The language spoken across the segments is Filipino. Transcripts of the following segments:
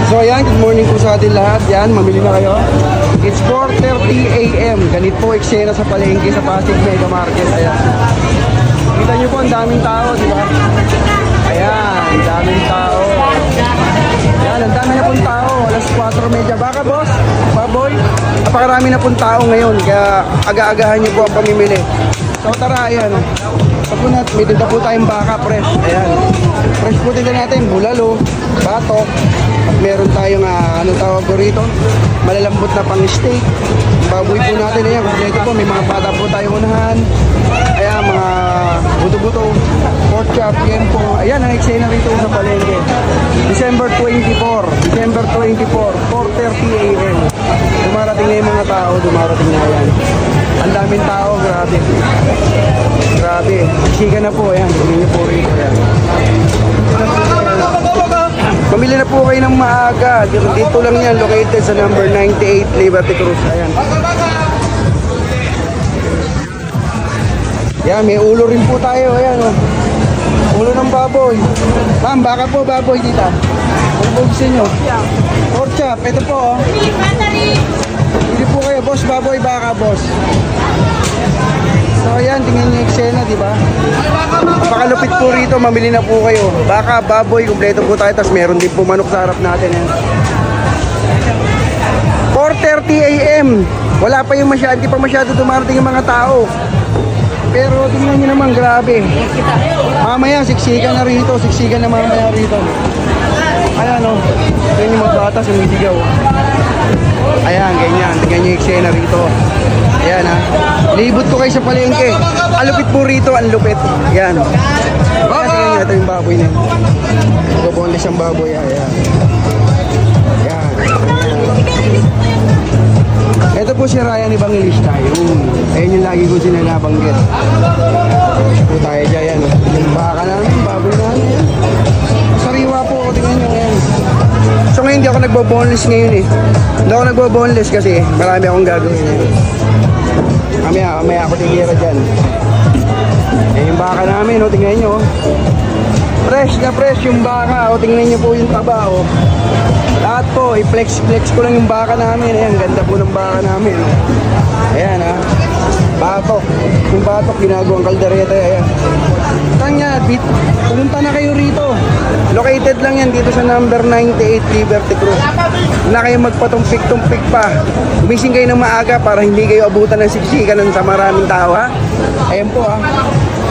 So ayan, good morning po sa atin lahat. Yan, mamili na kayo. It's 4:30 AM. Ganito po eksena sa palengke sa Pasig Mega Market. Ayan. Kita nyo po, ang daming tao, di ba? Ayan, ang daming tao. Ayan, ang dami na pong tao. Alas 4:30. Baka boss, baboy. Napakarami na pong tao ngayon. Kaya aga-agahan nyo po ang pamimili. So tara, ayan. Pagkunat, may tinda po tayong baka, fresh. Ayan. Fresh po tinda natin, bulalo, batok. At meron tayong, anong tawag ko rito? Malalambot na pang steak. Baboy po natin, ayan. Kompleto po, may mga bata po tayong unahan. Ayan, mga buto-buto, pork chop, yan po. Ayan, ang eksena rito sa palengke. December 24, 4:30 AM. Dumarating na yung mga tao, dumarating na yan. Ang daming tao, grabe. Grabe, siga na po, ayan. Hindi nyo po rito, ayan. Pamili na po kayo ng maaga. Dito lang yan, located sa number 98 Liberty Cruz. Ayan. Yan, may ulo rin po tayo. Ayan, oh. Ulo ng baboy. Ma'am, baka po baboy dito. Ano po gusto nyo? Pork chop, ito po, oh. Hindi po kayo, boss, baboy, baka, boss. So ayan, tingnan nyo yung eksena, di ba? Napakalupit po rito, mamili na po kayo. Baka, baboy, kumpleto po tayo. Tapos meron din po manok sa harap natin. 4:30 AM. Wala pa yung masyado, hindi pa masyado dumarating yung mga tao. Pero tingnan nyo naman, grabe. Mamaya, siksikan na rito. Siksikan na mamaya rito. Ayan, o. Tingnan nyo magbatas, umisigaw. Ayan, ganyan. Tingnan nyo yung eksena rito. Ayan, ha. Libot ko kayo sa palengke. Ang lupit po rito, ang lupit. Ayan. Ayan, tingnan nyo. Ito yung baboy na yun. Boneless ang baboy. Ayan. Ayan. Ito po si Ryan Evangelista. Ayun yung lagi ko sinanabanggit. Ito tayo dyan. Ayan. Yung baka namin, baboy namin. Sariwa po. Tingnan nyo ngayon. So ngayon hindi ako nagbo-boneless ngayon eh. Hindi ako nagbo-boneless kasi marami akong gagawin ngayon. Mamaya ako tigira dyan. Eh yung baka namin, o tingnan nyo. Fresh na fresh yung baka. O tingnan nyo po yung taba. O. Lahat po, i-flex ko lang yung baka namin. Ayan, ganda po ng baka namin. Ayan ha. Batok. Yung batok, ginagawang kaldereta. Ayan. Tanya, pumunta na kayo rito. Located lang yan dito sa number 98 Liberty Cruz. Na kayo magpatumpik-tumpik pa. Gumising kayo ng maaga para hindi kayo abutan ng siksikan sa maraming tao, ha. Ayan po, ha.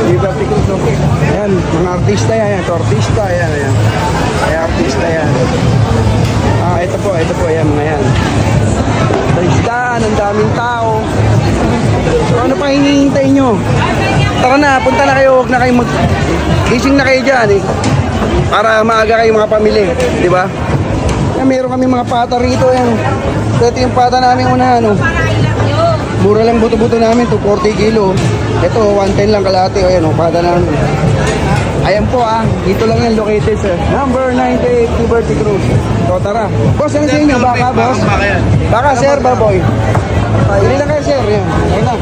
Liberty Cruz, okay. Ayan, mga artista yan. Ayan, artista, ayan, ayan. Ayan, artista yan. Ito po, ayan, mga yan. Tristan, ang daming tao. So ano pa hinihintay nyo? Tara na, punta na kayo, huwag na kayo gising na kayo dyan eh. Para maaga kayo mga pamili, di ba? Meron kami mga pata rito, yan. Ito yung pata namin unahan, no? Mura lang buto-buto namin, 240 kilo. Ito, 110 lang kalate, ayan, no, pata namin. Ayan po, dito lang yan, located sa number 98 Liberty Cruz. So tara. Boss, ano sa inyo? Baka, boss? Baka, sir, baboy. Hindi lang kayo, sir, yan. Ayan na.